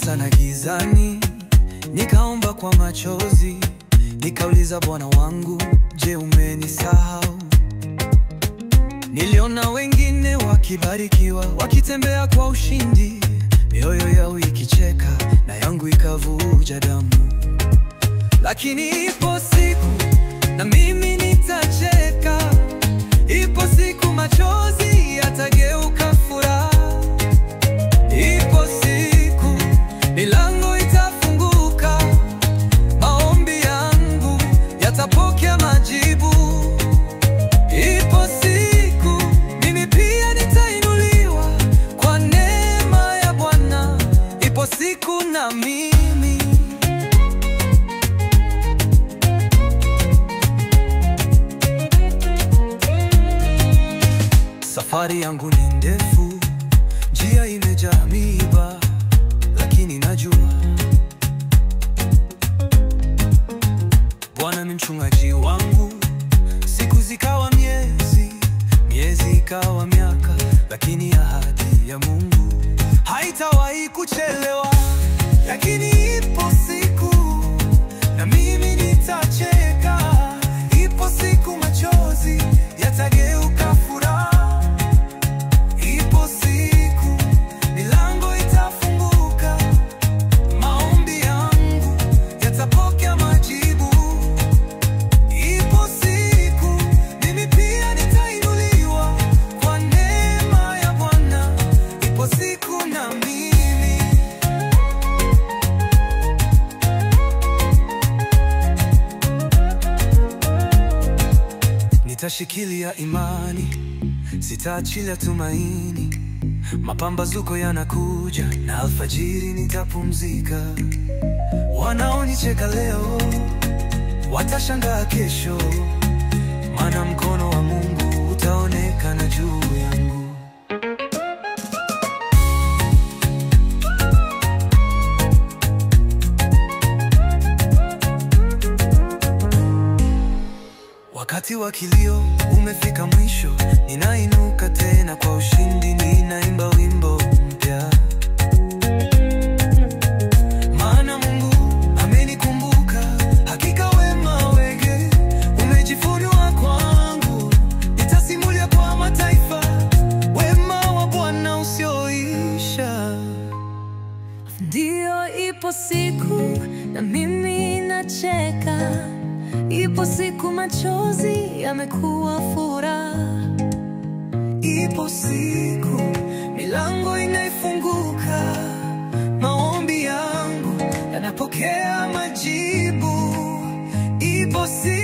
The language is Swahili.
Sana gizani, nikaomba kwa machozi, nikauliza Bwana wangu, je, umenisahau? Niliona wengine wakibarikiwa, wakitembea kwa ushindi, mioyo yao ikicheka na yangu ikavuja damu. Lakini ipo siku na mimi nitacheka, ipo siku machozi yatageuka furaha, ipo siku milango itafunguka, maombi yangu yatapokea majibu. Ipo siku mimi pia nitainuliwa kwa neema ya Bwana, ipo siku na mimi. Safari yangu ni ndefu, njia imejaa miiba, lakini najua Bwana ni mchungaji wangu. Siku zikawa miezi, miezi ikawa miaka, lakini ahadi ya Mungu haitawahi kuchelewa. Lakini ipo siku na mimi nitacheka, ipo siku machozi yatageuka furaha, ipo siku milango itafunguka, maombi yangu yatapokea majibu. Ipo siku mimi pia nitainuliwa kwa neema ya Bwana, ipo siku na mimi. Nitashikilia imani, sitaachilia tumaini. Mapambazuko yanakuja na alfajiri nitapumzika. Wanaonicheka leo watashangaa kesho, maana mkono wa Mungu utaonekana juu yangu. Wakati wa kilio umefika mwisho, ninainuka tena kwa ushindi, ninaimba wimbo mpya. Maana Mungu amenikumbuka, hakika wema wake umejifunua kwangu. Nitasimulia kwa mataifa wema wa Bwana usioisha. Ndio, ipo siku na mimi nacheka, ipo siku machozi yamekuwa furaha, ipo siku milango inaifunguka, maombi yangu yanapokea majibu. Ipo siku